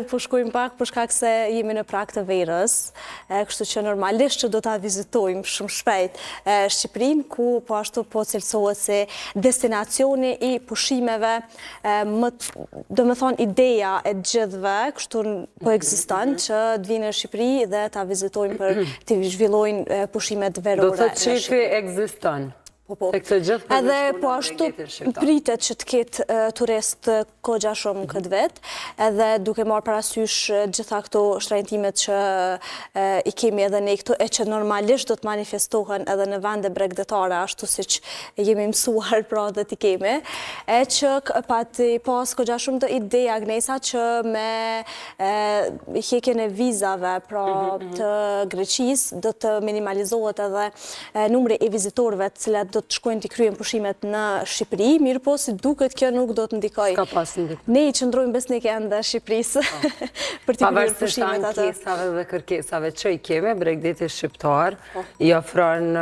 Po shkojmë pak për shkak se jemi në prag të verës, kështu që normalisht që do ta vizitojmë shumë shpejt Shqipërinë, ku po ashtu po cilësohet si destinacioni i pushimeve, domethënë ideja e gjithëve, kështu po ekziston që të vinë në Shqipëri dhe ta vizitojmë për të zhvillojnë pushimet verore. Do të thotë çifi ekziston. Edhe po ashtu pritet që të ketë turist kogja shumë këtë vetë, edhe duke marrë parasysh gjitha këto shtrajtimet që i kemi edhe ne këtu, e që normalisht do të manifestohen edhe në vende bregdetare, ashtu si që jemi mësuar pra dhe t'i kemi, e që pati pas kogja shumë të ide Agnesa që me hjekjen e vizave pra të Greqis do të minimalizohet edhe numri i vizitorëve të cilat do të shkojnë t'i kryen pushimet në Shqipëri, mirë po si duket kjo nuk do të ndikoj. Ska pas ndikoj. Ne i qëndrojmë besnik ende Shqipërisë për t'i kryer pushimet atë. Pavarësisht ankesave dhe kërkesave që i kemi, Bregdeti shqiptar i ofron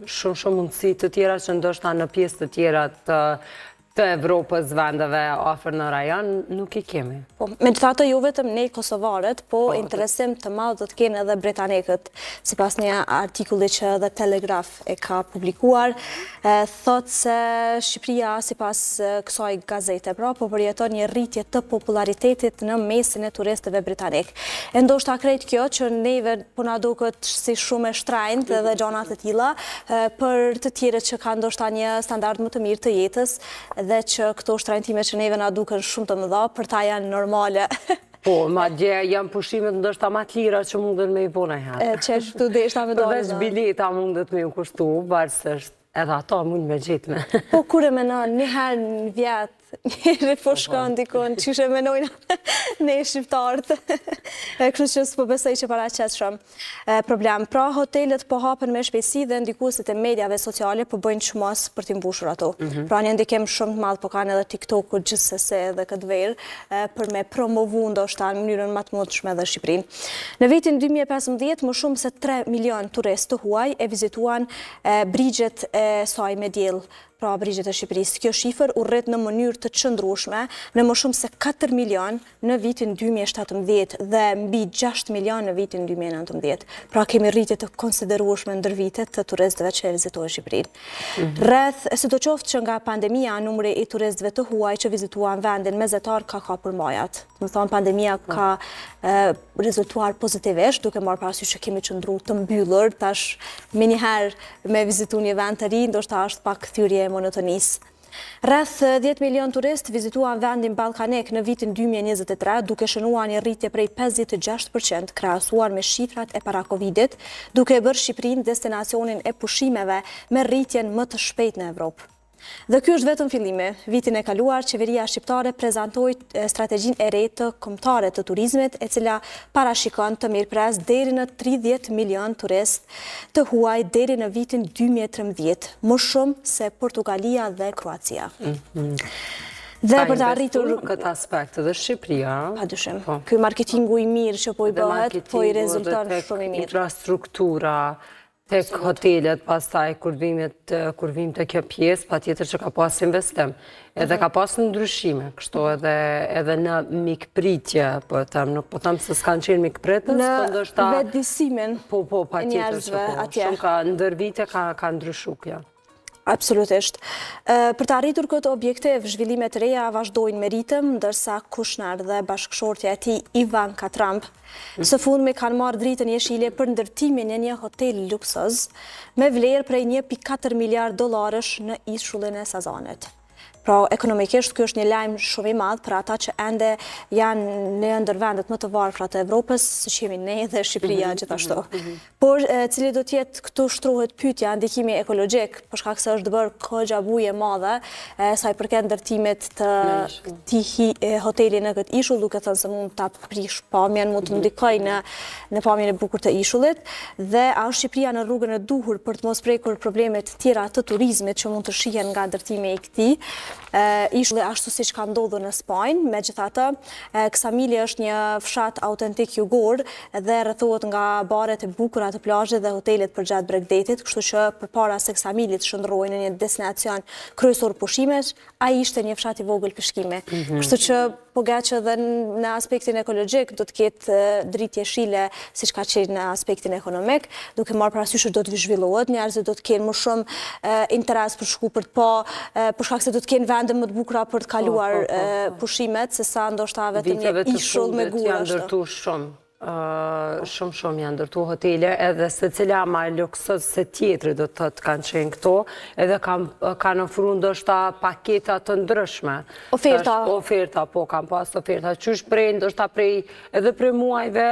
shumë mundësi të tjera që ndoshta në pjesë të tjera të Evropës, vendeve afër në rajon, nuk i kemi. Megjithatë jo vetëm ne kosovarët, po interesim të madh do të kenë edhe britanikët, sipas një artikulli që edhe Telegraph e ka publikuar, thotë se Shqipëria sipas kësaj gazete po përjeton një rritje të popularitetit në mesin e turistëve britanik. E ndoshta krejt kjo që neve po na duket si shumë e shtrenjtë dhe gjëra të tilla, për të tjerët që kanë ndoshta një standard më të mirë të jetës, dhe që këto shtrajtime që neve na duken shumë të mëdha, për ta janë normale. Po, madje janë pushimet ndoshta më të lira që mundet me i bëna herë. Që ashtu deshta me dorë. Përveç bileta mundet me ju kushtu, varësisht edhe ato mund me gjetë me. Po kur e menon, një herë në vjetë, njëri po shkon dikon, qyshe menojnë ne shqiptarët. Kështu që s'po besoj që paraqet shumë problem. Pra, hotelet po hapen me shpejtësi dhe ndikuesit e mediave sociale po bëjnë çmos për t'i mbushur ato. Pra, një ndikim shumë të madh po kanë edhe TikTok-u gjithsesi edhe këtë verë për me promovu ndoshta në mënyrën më të mundshme edhe Shqipërinë. Në vitin 2015 më shumë se 3 milion turistë huaj e vizituan brigjet e saj me diell, pra brigjet e Shqipërisë. Kjo shifër u rrit në mënyrë të qëndrueshme në më shumë se 4 milion në vitin 2017 dhe mbi 6 milion në vitin 2019. Pra kemi rritje të konsiderueshme ndër vitet të turistëve që e vizitojnë Shqipërinë. Rreth, sidoqoftë që nga pandemia, numri i turistëve të huaj që vizituan vendin mesatar ka kapur majat. Do të thonë pandemia ka rezultuar pozitivisht, duke marrë parasysh që kemi qëndruar të mbyllur, tash me njëherë me vizitu një vend të ri, ndoshta është pak thyrje e monotonisë. Rreth 10 milion turist vizituan vendin ballkanik në vitin 2023, duke shënuar një rritje prej 56% krahasuar me shifrat e para Covidit, duke bërë Shqipërinë destinacionin e pushimeve me rritjen më të shpejtë në Evropë. Dhe ky është vetëm fillimi. Vitin e kaluar, qeveria shqiptare prezantoi strategjinë e re të kombëtare të turizmit, e cila parashikon të mirëpres deri në 30 milion turist të huaj deri në vitin 2013, më shumë se Portugalia dhe Kroacia. Dhe për të arritur këtë aspekt edhe Shqipëria. Padyshim. Ky marketingu i mirë që po i bëhet, po i rezulton shumë i mirë. Infrastruktura, tek hotelet, pastaj kur vim të kjo pjesë, patjetër që ka pas investim. Edhe ka pas ndryshime, kështu edhe në mikpritje, nuk po them se s'kanë qenë mikpritës, po ndoshta në vetëdijsimin e njerëzve atje. Shumë ka ndër vite ka ndryshu kjo. Absolutisht. Për të arritur këtë objektiv, zhvillimet të reja vazhdojnë me ritëm, ndërsa Kushner dhe bashkëshortja e tij Ivanka Trump së fundmi kanë marrë dritën jeshile për ndërtimin e një hotel luksoz me vlerë prej 1.4 miliard dollarësh në ishullin e Sazanit. Pra, ekonomikisht, kjo është një lajm shumë i madh për ata që ende janë në ndër vendet më të varfra të Evropës, siç jemi ne dhe Shqipëria gjithashtu. Por cili do të jetë këtu shtrohet pyetja ndikimi ekologjik, për shkak se është bërë kogja buje e madhe sa i përket ndërtimit të këtij hoteli në këtë ishull, duke thënë se mund ta prish pamjen, mund të ndikojë në pamjen e bukur të ishullit, dhe a është Shqipëria në rrugën e duhur për të mos prekur probleme të tjera të turizmit që mund të shihen nga ndërtimi i këtij ishulli ashtu siç ka ndodhur në Spanjë. Megjithatë, Ksamili është një fshat autentik jugor dhe rrethohet nga baret e bukura të plazhit dhe hotelet përgjatë Bregdetit, kështu që përpara se Ksamili të shndrohej në një destinacion kryesor pushimesh, ai ishte një fshat i vogël peshkimi. Kështu që gatë që edhe në aspektin ekologjik do të ketë dritje shile siç ka qenë në aspektin ekonomik, duke marrë parasysh do të zhvillohet, njerëzit do të kenë më shumë interes për shku për të për shkak se do të kenë vende më të bukura për të kaluar pushimet, sesa ndoshta vetëm një ishull me gurë janë ndërtu shumë janë ndërtu hotele, edhe se cila ma luksës se tjetëri do të kanë qenë këto, edhe kanë ofru ndoshta paketa të ndryshme. Oferta, po, kanë pas oferta. Qysh prej, ndoshta prej, edhe prej muajve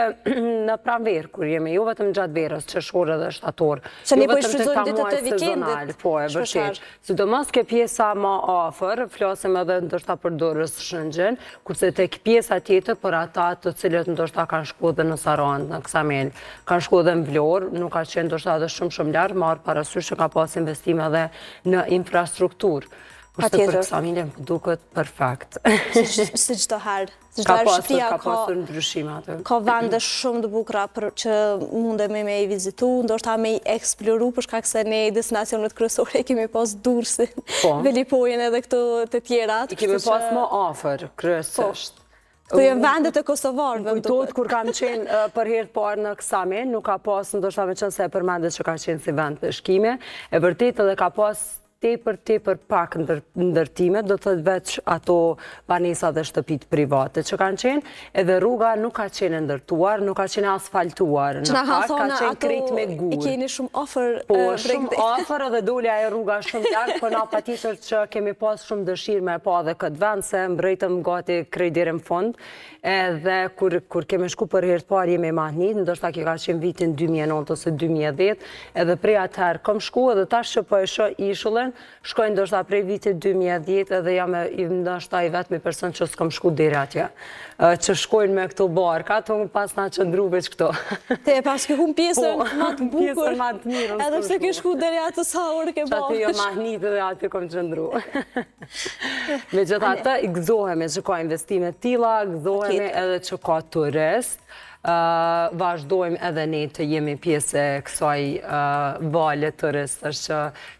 në pranverë, kur jemi, jo vetëm gjatë verës, qershor edhe shtator. Se ne po i shfrytëzojmë ditët e vikendit. Po, e vërtet. Sidomos ke pjesa ma afër, flasim edhe ndoshta për Durrës Shëngjin, kurse tek pjesa tjetër për ata të cilët ndoshta kanë shku dhe në Sarandë, në Ksamel, kanë shku dhe në Vlorë, nuk ka qenë ndoshta edhe shumë larë, marrë parasysh që ka pas investime edhe në infrastrukturë. Kurse për Ksamilin duket perfekt. Si çdo herë. Ka pasur ndryshime aty. Ka vende shumë të bukura që mundemi me i vizitu, ndoshta me i eksploru, për shkak se ne destinacionet kryesore kemi pas Durrësin, Velipojën edhe këto të tjerat. I kemi pas më afër, kryesisht. Këto jenë vendet e kosovarëve. Kujtohet kur kam qenë për herë të parë në Ksamil, nuk ka pas ndoshta me qenë se e përmendet që ka qenë si vend të shkime, e vërtet edhe ka pas tepër pak ndërtime, do të thëtë veç ato banesa dhe shtëpit private që kanë qenë, edhe rruga nuk ka qenë ndërtuar, nuk ka qenë asfaltuar, në fakt ka qenë krejt me gurë. I keni shumë ofër. Po, shumë ofër edhe dole ajo rruga shumë lartë, po na patjetër që kemi pas shumë dëshirë me pa dhe këtë vend, se mbrejtëm gati krejt deri në fund, edhe kur kemi shku për herë të parë jemi mahnit, ndoshta kjo ka qenë vitin 2009 ose 2010, edhe prej atëherë kom shku edhe tash që po e shoh ishullin, shkojnë ndoshta prej vitit 2010 edhe jam ndoshta i vetmi person që s'kom shku deri atje. Që shkojnë me këto barka, të unë pas na qëndru veç këto. Te pas ke hum pjesën më të bukur. Pjesën më të mirë. Edhe pse ke shku deri atë sa orë ke bërë. Aty jo mahnit edhe aty kom qëndru. Megjithatë, i gëzohemi që ka investime tilla, gëzohemi edhe që ka turist. Vazhdojmë edhe ne të jemi pjesë e kësaj vale turistësh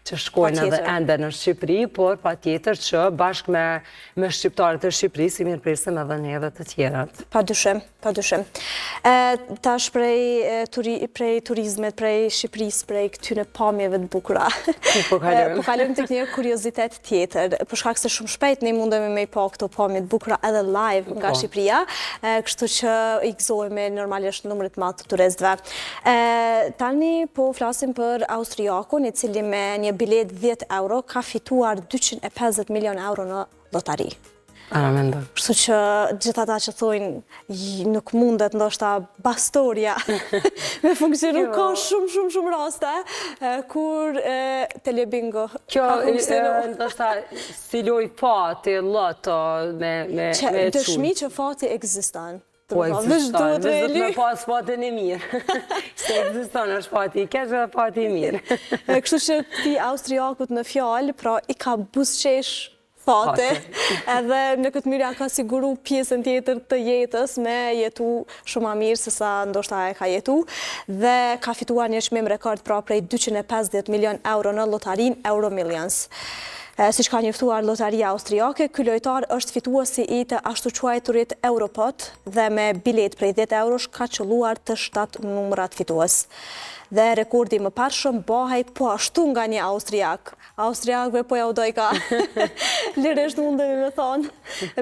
që shkojnë edhe ende në Shqipëri, por patjetër që bashkë me shqiptarët e Shqipërisë i mirëpresim edhe ne edhe të tjerat. Padyshim. Tash prej turizmit, prej Shqipërisë, prej këtyre pamjeve të bukura. Po kalojmë tek një kuriozitet tjetër, për shkak se shumë shpejt ne mundemi me i pa këto pamje të bukura edhe live nga Shqipëria, kështu që i gëzohemi normalisht numrit madh të turistëve. Tani po flasim për austriakun, i cili me një bilet 10 euro ka fituar 250 milion euro në lotari. Kështu që gjithë ata që thojnë nuk mundet ndoshta bastoria me funksionu, ka shumë raste kur telebingo. Kjo ndoshta si loj fati, loto me dëshmi që fati ekziston. Po ekziston, vëzët me pas fatin e mirë. Se ekziston është fati i keq dhe fati i mirë. Kështu që këti austriakut në fjalë, pra i ka buzëqesh fate, edhe në këtë mënyrë ka siguru pjesën tjetër të jetës me jetu shumë më mirë se sa ndoshta e ka jetu, dhe ka fituar një çmim rekord pra prej 250 milion euro në lotarin Euro Millions. Siç ka njoftuar lotaria austriake, ky lojtar është fituesi i të ashtu quajturit Europot dhe me bilet prej 10 eurosh ka qëlluar të 7 numrat fitues. Dhe rekordi më parshëm bëhej po ashtu nga një austriak. Austriakve po ja u doj ka. Lirisht mundemi me thonë,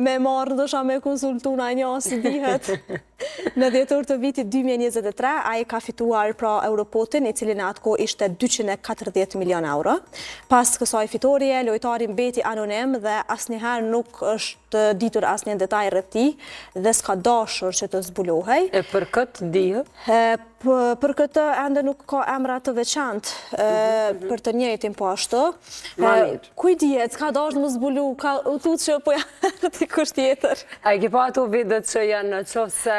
me marrë ndosha me konsultuna një si dihet. Në dhjetor të vitit 2023, a i ka fituar pra Europotin, i cili në atë kohë ishte 240 milion euro. Pas kësaj fitorie, lojtari mbeti anonim dhe asnjëherë nuk është ditur asnjë detaj rreth tij dhe s'ka dashur që të zbulohej. E për këtë dihet? Për këtë ende nuk ka emra të veçantë për të njëjtin po ashtu. Kuj dihet, ka dashur më zbulu, ka u thotë që po ja të kusht tjetër. A ke pa ato videot që janë në qoftë se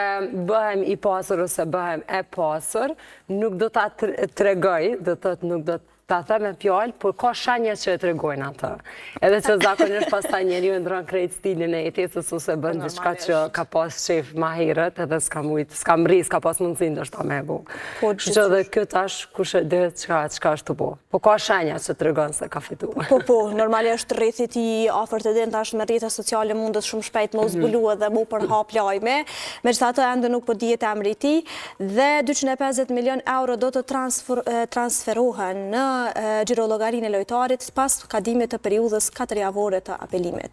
bëhem i pasur ose bëhem e pasur, nuk do ta tregoj, do thotë nuk do ta them me fjalë, por ka shenja që e tregojnë atë. Edhe që zakonisht pastaj njeriu ndron krejt stilin e jetesës ose bën diçka që ka pas shef më herët, edhe s'kam rri, s'ka pas mundësi ndoshta me bu. Kështu që edhe kjo tash kush e di çka është të bo. Po ka shenja që tregon se ka fituar. Po, normalisht rrethit i afërt e din tash me rrjete sociale mundet shumë shpejt me u zbulu edhe mu përhap lajme. Megjithatë ende nuk po dihet emri i tij dhe 250 milion euro do të transferohen në xhirollogarin e lojtarit pas kadimit të periudhës 4 javore të apelimit.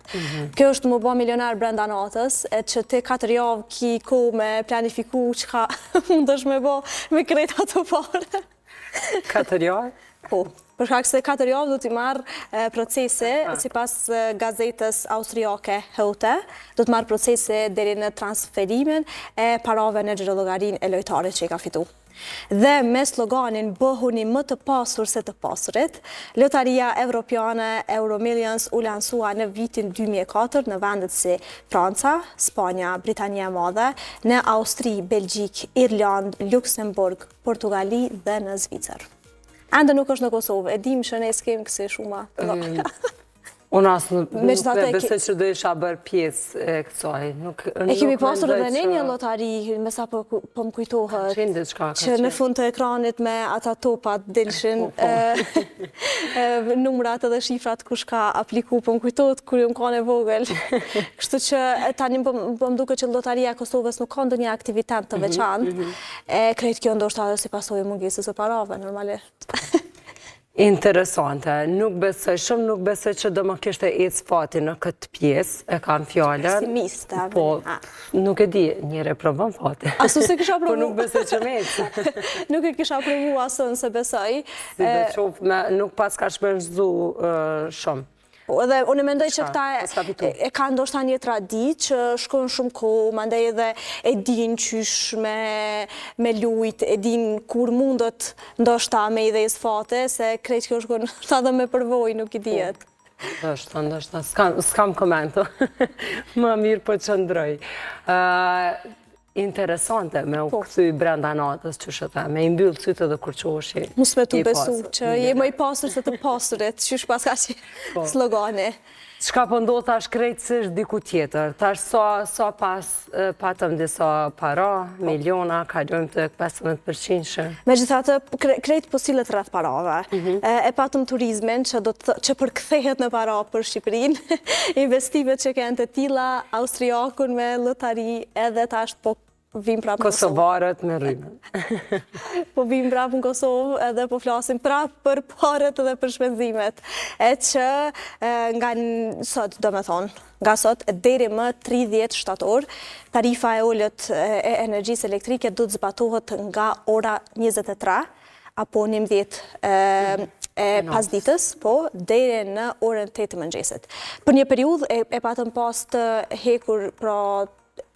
Kjo është më bë milionar brenda natës, e që te 4 javë ki ku me planifiku çka mundesh me bë me kreta të parë. 4 javë? Po, për shkak se 4 javë do t'i marrë procese, sipas gazetës austriake Heute, do të marrë procese deri në transferimin e parave në xhirollogarin e lojtarit që i ka fitu. Dhe me sloganin "Bëhuni më të pasur se të pasurit", Lotaria Evropiane Euromillions u lansua në vitin 2004 në vendet si Franca, Spanja, Britania e Madhe, në Austri, Belgjik, Irland, Luksemburg, Portugali dhe në Zvicër. Ende nuk është në Kosovë, e dim që ne s'kem kësi shuma. Unë asë nuk besoj që do isha bërë pjesë e kësaj. E kemi pasur edhe ne një lotari, me sa po më kujtohet, që në fund të ekranit me ata topat dilshin numrat edhe shifrat kush ka apliku, po më kujtohet kur ju më kanë e vogël. Kështu që tani po më duke që lotaria e Kosovës nuk ka ndonjë aktivitet të veçantë, krejt kjo ndoshta si pasojë mungesës së parave, normalisht. Interesante, nuk besoj që do më kishte ecë fati në këtë pjesë, e kam fjallën. Pessimiste. Po, nuk e di, njëre provon fati. Asu se kisha provu. Po nuk besoj që me ecë. Nuk e kisha provu asën se besoj. Si dhe qofë, nuk pas ka shpërnxzu shumë. Edhe unë mendoj që këta e ka ndoshta një traditë që shkon shumë kohë, mandej edhe e din qysh me lujt, e din kur mundët ndoshta me idejës fate, se krejt që shkon ndoshta dhe me përvoj, nuk i dijet. Ndoshta, s'kam komento. Më mirë po qëndroj. Interesante me u këthy brenda natës që shëta, me i mbyllë cytë dhe kur qoshi. Mus me tu besu që je më i pasur se të pasurit, që shpas ka që slogani. Qka po ndodhë tash krejtësisht diku tjetër, tash sa pas patëm disa para, miliona, kalojmë të 15%. Megjithatë, krejt po sillet rreth parave. E patëm turizmin që përkthehet në para për Shqipërinë, investimet që kanë të tilla, austriakun me lotari edhe tash po vim prapë në Kosovë. Kosovarët me rrymën. Po vim prapë në Kosovë edhe po flasim prapë për paret edhe për shpenzimet. E që nga sot, do me thonë, nga sot deri më 30 shtator, tarifa e ullët e energjisë elektrike do të zbatohet nga ora 23 apo 11 e pasditës, po, deri në orën 8 të mëngjesit. Për një periudhë e patëm pas të hekur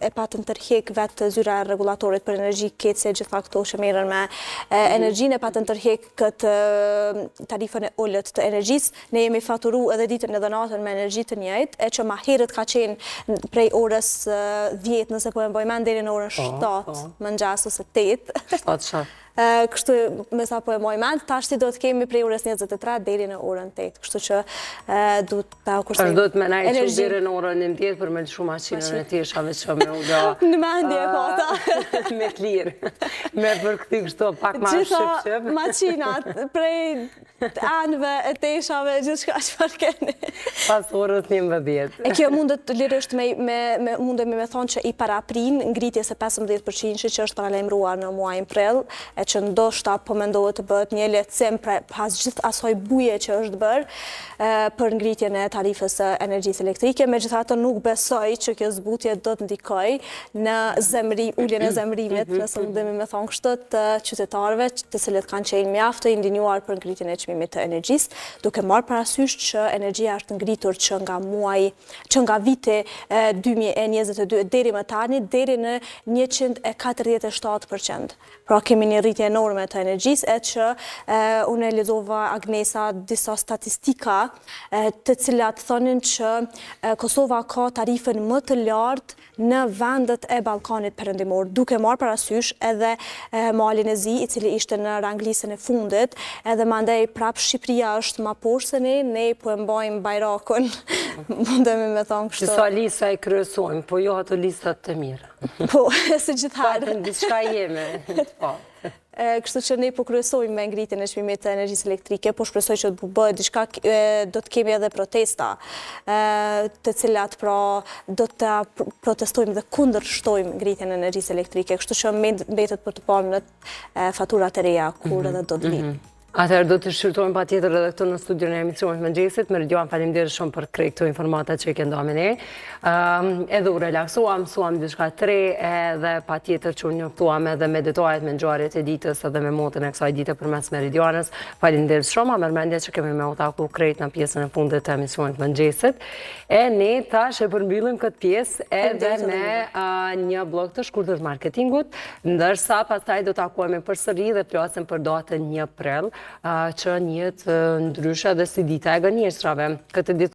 e patëm tërhek vetë zyra regulatorit për energji kece, gjitha këto që merren me energjin, e patëm tërhek këtë tarifën e ullët të energjis. Ne jemi faturu edhe ditën edhe natën me energji të njëjtë, e që ma herët ka qenë prej orës 10, nëse po e mbojmen, deri në orën 7, mëngjes ose 8. 7. Kështu me sa po e moj mend, tash do të kemi prej orës 23 deri në orën 8. Kështu që du të kursej energji. Do të menaj që deri në orën 11 për me lëshu maqinën e tjeshave që me uda... Në mendje e pata. Me t'lirë. Me përkëti kështu pak ma shqip-shqip. Gjitha maqinat, prej anëve e teshave, gjithë shka që përkeni. Pas orës 11. E kjo mundet lirisht mundemi me thonë që i paraprin ngritje se 15% që është paralajmëruar në muajin prill, që ndoshta po mendohet të bëhet një lehtësim pas gjithë asoj buje që është bërë për ngritjen e tarifës së energjisë elektrike. Megjithatë nuk besoj që kjo zbutje do të ndikojë në uljen e zemrimit, nëse mundemi me thonë kështu, të qytetarëve, të cilët kanë qenë mjaft të indinjuar për ngritjen e çmimit të energjisë, duke marrë parasysh që energjia është ngritur që nga viti 2022 deri më tani deri në 147%. Pra kemi një rritje enorme të energjisë, e që unë e lexova Agnesa disa statistika të cilat thonin që Kosova ka tarifën më të lartë në vendet e Ballkanit Perëndimor, duke marrë parasysh edhe Malin e Zi, i cili ishte në ranglisën e fundit, edhe mandej prap Shqipëria është ma poshtë se ne po e mbajmë bajrakun, mundemi me thonë kështu. Disa lista e kryesojmë, po jo ato listat të mira. Po, se gjitharë. Patën diçka jeme. Kështu që ne po kryesojmë me ngritjen e çmimit të energjisë elektrike, po shpresoj që do bëhet diçka, do të kemi edhe protesta, të cilat pra do të protestojmë dhe kundërshtojmë ngritjen e energjisë elektrike, kështu që mbetet për të parë në faturat e reja kur edhe do të vi. Atëherë do të shqyrtojmë pa tjetër edhe këtu në studion e emisionit Mëngjesit. Meridian, faleminderit shumë për krejt këto informata që i këndoa me ne. Edhe u relaksuam, mësuam diçka të re, edhe pa tjetër që u njoftuam edhe meditohet me ngjarjet e ditës edhe me motën e kësaj dite përmes Meridianës. Faleminderit shumë, mërmendje që kemi me u taku krejt në pjesën e fundit të emisionit Mëngjesit. E ne tash e përmbyllim këtë pjesë edhe me një blog të shkurtër marketingut, ndërsa pastaj do takohemi përsëri dhe flasim për datën 1 prill, që njët ndryshe dhe si dita e gënjeshtrave. Këtë ditë